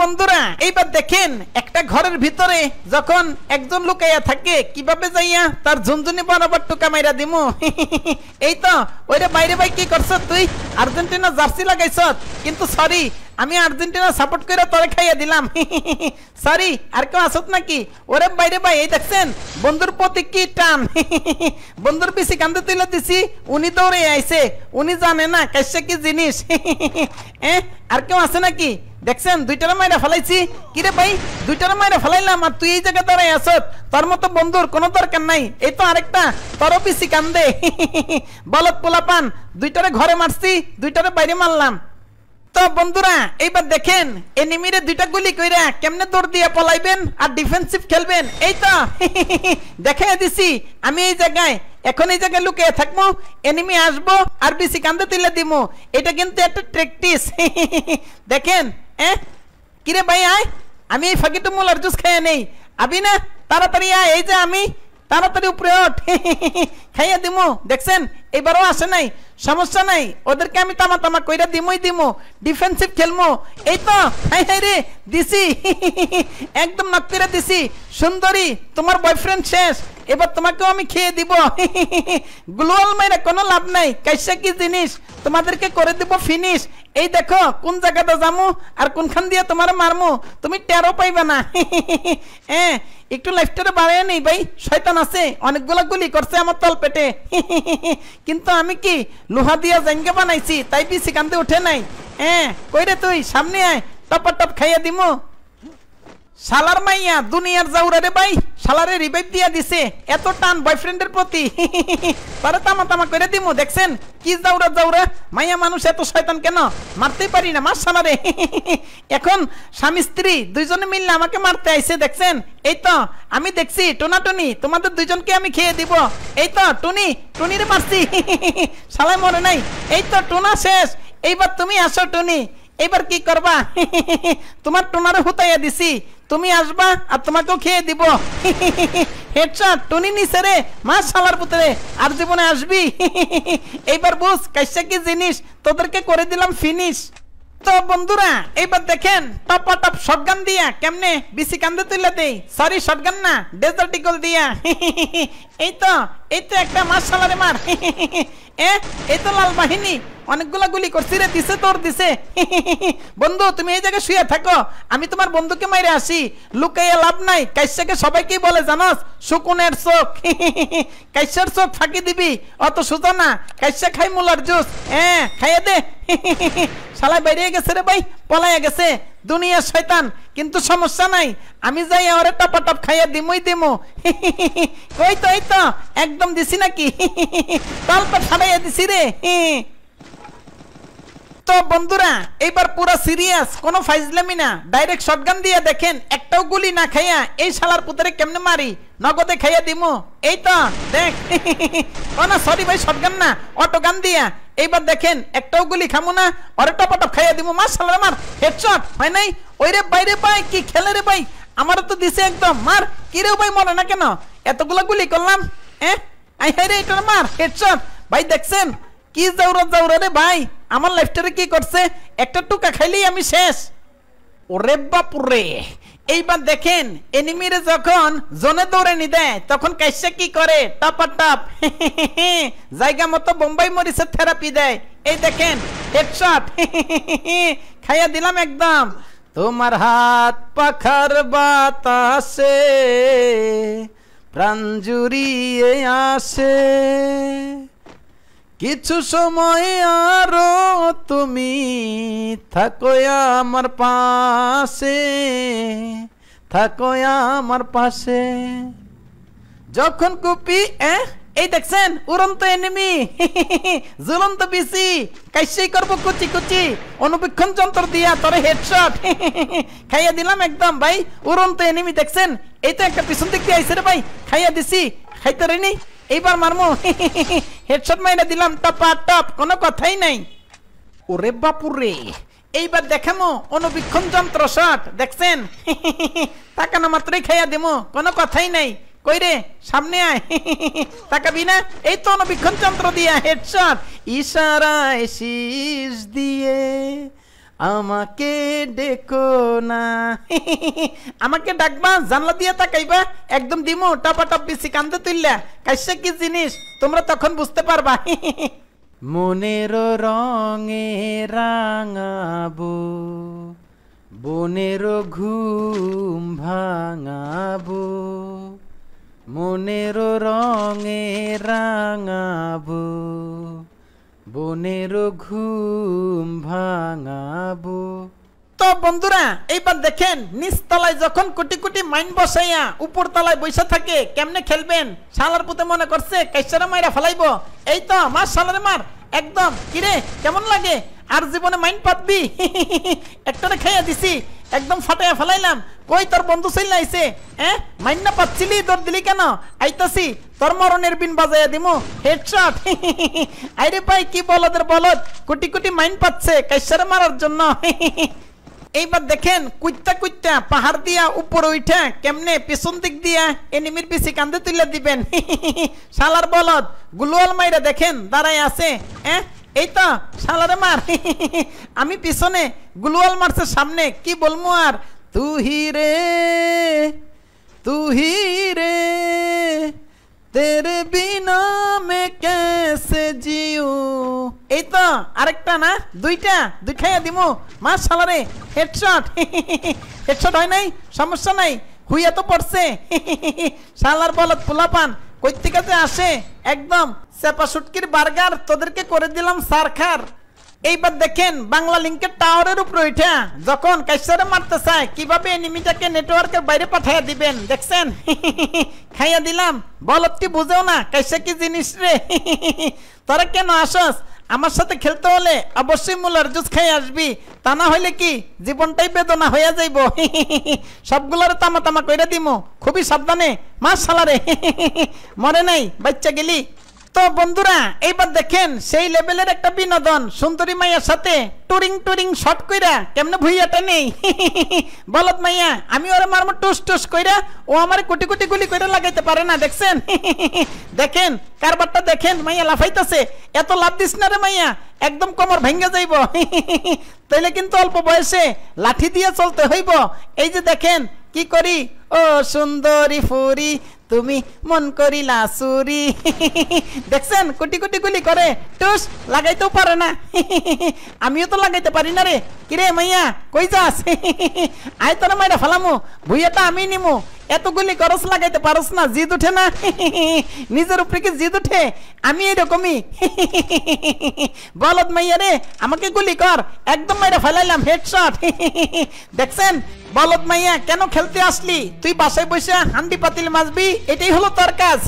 বন্ধুরা এইবার দেখেন একটা ঘরের ভিতরে যখন একজন লুকাইয়া থাকে কিভাবে যাইয়া তার ঝুনঝুনি বরাবর টুকা মাইরা দিমু। এই তো ওইরে বাইরে ভাই কি করছ তুই আর্জেন্টিনা জার্সি লাগাইছ কিন্তু সরি আমি আর্জেন্টিনা সাপোর্ট করে তোরে খাইয়া দিলাম সরি আর কেউ আসত নাকি ওরে বাইরে ভাই এই দেখছেন বন্ধুর প্রতি কি টান বন্ধুর বেশি কান্দে তুলে দিছি উনি দৌড়ে আইছে উনি জানে না কাইসা কি জিনিস আর কেউ আছে নাকি দেখছেন দুইটারে মাইরা ফেলাইছি কিরে ভাই দুইটারে মাইরা ফেলাইলাম আর তুই এই জায়গায় দাঁড়াই আসত তোর মতো বন্ধুর কোনো দরকার নাই এই তো আরেকটা তোরও বেশি কান্দে বলত পোলাপান দুইটারে ঘরে মারছি দুইটারে বাইরে মারলাম। তো বন্ধুরা এইবার দেখেন এনিমিরে দুইটা গুলি কইরা কেমনে দৌড় দিয়ে পলাইবেন আর ডিফেন্সিভ খেলবেন এই তো দেখাই দিছি আমি এই জায়গায় এখন এই জায়গায় লুকিয়ে থাকবো এনিমি আসবো আর বেশি কান্দে তুলে দিমু এটা কিন্তু একটা প্র্যাকটিস দেখেন কিরে ভাই আয় আমি এই ফাঁকিটু মুলার জুস খাইয়া নেই আবি না তাড়াতাড়ি আয় এই যে আমি তাড়াতাড়ি উপরে ওঠ খাইয়া দিমু দেখছেন এবারও আসে নাই সমস্যা নাই ওদেরকে আমি তামা তামা কইরা দিমই দিমু ডিফেন্সিভ খেলমু এই তো হাই হাই রে দিছি একদম নক করে দিছি সুন্দরী তোমার বয়ফ্রেন্ড শেষ এবার তোমাকেও আমি খেয়ে দিব গ্লোয়াল মাইরা কোনো লাভ নাই কাইসা কি জিনিস তোমাদেরকে করে দিব ফিনিশ এই দেখো কোন জায়গাটা যামু আর কোনখান দিয়ে তোমার মারমু তুমি টেরও পাইবা না একটু লাইফটারে বাড়ায় নেই ভাই শয়তান আছে অনেকগুলা গুলি করছে আমার তল পেটে কিন্তু আমি কি লোহা দিয়া জাঙ্গে বানাইছি তাই বেশি কান্দে উঠে নাই কইরে তুই সামনে আয় টপ টপ খাইয়া দিমু শালার মাইয়া দুনিয়ার জাউরা রে ভাই শালারে রিভাইভ দিয়া দিছে এত টান বয়ফ্রেন্ডের প্রতি পরে তামা তামা করে দিমু দেখছেন কি জাউরা জাউরা মাইয়া মানুষ এত শয়তান কেন মারতেই পারি না মার শালারে এখন স্বামী স্ত্রী দুইজনে মিললে আমাকে মারতে আইছে দেখছেন এই তো আমি দেখছি টোনাটনি তোমাদের দুইজনকে আমি খেয়ে দিব এই তো টুনি রে মারছি শালাই মরে নাই এই তো টোনা শেষ এইবার তুমি আসো টুনি এইবার কি করবা তোমার টোনারে হুতাইয়া দিছি তুমি আসবা আর তোমাকেও খেয়ে দিব হেডশট টুনি নিছে রে মা শালার পুত্রে আর জীবনে আসবি এইবার বুঝ কাইসা কি জিনিস তোদেরকে করে দিলাম ফিনিশ। তো বন্ধুরা এইবার দেখেন টপ টপ শটগান দিয়া কেমনে বেশি কান্দে তুলে দেই সরি শটগান না ডেজার্ট ইগল দিয়া এই তো একটা মার শালারে মার এই তো লাল বাহিনী অনেকগুলা গুলি করছি রে দিছে তোর দিছে বন্ধু তুমি এই জায়গায় শুয়ে থাকো আমি তোমার বন্ধুকে মাইরে আসি লুকাইয়া লাভ নাই কাইসাকে সবাইকে বলে জানোস শুকুনের চোখ কাইসার চোখ ফাঁকি দিবি অত সোজা না কাইসা খাই মুলার জুস খাইয়ে দে শালা বাইরে গেছে রে ভাই পলাইয়া গেছে দুনিয়ার শয়তান কিন্তু সমস্যা নাই আমি যাই ওরে টপ টপ খাইয়া দিমই দিমু কই তো এই তো একদম দিছি নাকি তালপা ছাড়াইয়া দিছি রে। তো বন্ধুরা এইবার পুরো সিরিয়াস কোনো ফাইজলামি না ডাইরেক্ট শটগান দিয়ে দেখেন একটাও গুলি না খাইয়া এই শালার পুত্রে কেমনে মারি নগদে খাইয়া দিমু এই তো দেখ ও না সরি ভাই শটগান না অটো গান দিয়া এইবার দেখেন একটাও গুলি খামু না ওরে টপ টপ খাইয়া দিমু মার শালার মার হেডশট হয় নাই ওইরে বাইরে পাই কি খেলে রে ভাই আমারও তো দিছে একদম মার কি রে ভাই মরে না কেন এতগুলা গুলি করলাম আই হাই রে এটা মার হেডশট ভাই দেখছেন কি জাউরা রে ভাই আমার লাইফটারে কি করছে একটা টুকা খাইলেই আমি শেষ ওরে বাপুরে। এইবার দেখেন এনিমিরে যখন জোনে দৌড়ে নি দেয় তখন কাইসা কি করে টপ টপ জায়গা মতো বোম্বাই মরিচের থেরাপি দেয় এই দেখেন হেডশট খাইয়া দিলাম একদম তোমার হাত পাখার বাতাসে প্রাণ জুড়িয়ে আসে কিছু সময় আরো তুমি থাকো আমার পাশে যখন কুপি এই দেখছেন উড়ন্ত এনিমি ঝুলন্ত বিসি কাইসেই করবো কুচি কুচি অনুবীক্ষণ যন্ত্র দিয়া তোরে হেডশট খাইয়া দিলাম একদম ভাই উড়ন্ত এনিমি দেখছেন এই তো একটা পিছন দিক দিয়ে আইছে রে ভাই খাইয়া দিছি খাইতে রেনি এইবার মারমু হেডশট মাইরা দিলাম টপা টপ কোনো কথাই নাই ওরে বাপুরে। এইবার দেখামো অনুবীক্ষণ যন্ত্র শট দেখছেন তাকানো মাত্রই খাইয়া দিমু কোনো কথাই নাই কই রে সামনে আয় তাকাবি না এই তো অনুবীক্ষণ যন্ত্র দিয়া হেডশট ইশারায় শীষ দিয়ে আমাকে ডেকো না। আমাকে ডাকবা, জানলা দিয়ে তাকাইবা, একদম দিমু টপা টপ বিসি কান্দে তুললা। কাইসা কি জিনিস তোমরা তখন বুঝতে পারবা। মনের রঙে রাঙাবো, বনের ঘুম ভাঙাবো, মনের রঙে রাঙাবো, বনের ঘুম ভাঙাবো। তো বন্ধুরা এইবার দেখেন, নিচতলায় যখন কোটি কোটি মাইন বসাইয়া উপর তলায় বৈশা থাকে কেমনে খেলবেন। শালার পুতে মনে করছে কাইসারা মাইরা ফেলাইবো। এই তো মার শালারে মার, একদম কিরে কেমন লাগে? আর জীবনে মাইন পাতবি? একটারে খাইয়া দিছি, একদম ফাটাইয়া ফেলাইলাম। কই তোর বন্ধু চলে আইছে? মাইন না পাচ্ছিলি, দৌড় দিলি কেন? আইতাছি তোর মরণের বিন বাজাইয়া দিমু, হেডশট। আইরে ভাই কি বলদের বলদ, কোটি কোটি মাইন পাচ্ছে কাইসারে মারার জন্য। এইবার দেখেন কুইত্তা কুইত্তা পাহাড় দিয়া উপরে উঠা কেমনে পিছন দিক দিয়া এনিমির পিছে কান্দে তুলে দিবেন। শালার বলদ গুলুয়াল মাইরা দেখেন দাঁড়ায় আছে। এই তো শালারে মার। আমি পিছনে, গুলুয়াল মারছে সামনে, কি বলবো আর। তুহি রে তুহি রে তেরে বিনা মে কেসে জিউ। এই তো আরেকটা না, দুইটা, দুই খাইয়া দিমু। মার শালারে, হেডশট। হেডশট হয় নাই, সমস্যা নাই, হুইয়া তো পড়ছে। শালার বলদ পোলাপান কই থেকে যে আসে, একদম চেপা শুটকির বার্গার তোদেরকে করে দিলাম সারখার। এইবার দেখেন বাংলা লিংকের টাওয়ারের উপরে উঠা যখন কাইসারে মারতে চায় কিভাবে এনিমিটাকে নেটওয়ার্কের বাইরে পাঠাইয়া দিবেন দেখছেন। খাইয়া দিলাম, বলদটি বুঝেও না কাইসা কি জিনিস রে। তোরা কেন আসস? আমার সাথে খেলতে হলে অবশ্যই মুলার জুস খাই আসবি, তা না হইলে কি জীবনটাই বেদনা হইয়া যাইব। সবগুলোর তামা তামা কইরা দিমু, খুবই সাবধানে। মার শালারে, মরে নাই, বাচ্চা গেলি। তো বন্ধুরা এইবার দেখেন সেই লেভেলের একটা বিনোদন, সুন্দরী মাইয়ার সাথে টুরিং টুরিং শট কইরা কেমনে ভুইয়াটা নেই। বলদ মাইয়া, আমি ওরে মারমু টুস টুস কইরা, ও আমারে কোটি কোটি গুলি কইরা লাগাইতে পারে না দেখছেন। দেখেন কারবারটা দেখেন, মাইয়া লাফাইতেছে। এত লাভ দিস না রে মাইয়া, একদম কোমর ভেঙে যাইব। তাইলে কিন্তু অল্প বয়সে লাঠি দিয়ে চলতে হইব। এই যে দেখেন কি করি, ও সুন্দরী ফুরি তুমি মন করিলা সুরি। দেখছেন কোটি কোটি গুলি করে, টুস লাগাইতেও পারে না। আমিও তো লাগাইতে পারি না রে। কিরে মাইয়া কই যাস? আয় তোরা মাইরা ফেলামু, ভুইয়াটা আমি নিমু। এত গুলি করস, লাগাইতে পারস না, জিদ উঠে না? নিজের উপরে কি জিদ উঠে? আমি এরকমই। বলদ মাইয়া রে, আমাকে গুলি কর, একদম মাইরা ফেলাইলাম, হেডশট। দেখছেন বলদ মাইয়া কেন খেলতে আসলি? তুই বাসায় বসে হান্ডি পাতিল মাজবি, এটাই হলো তোর কাজ।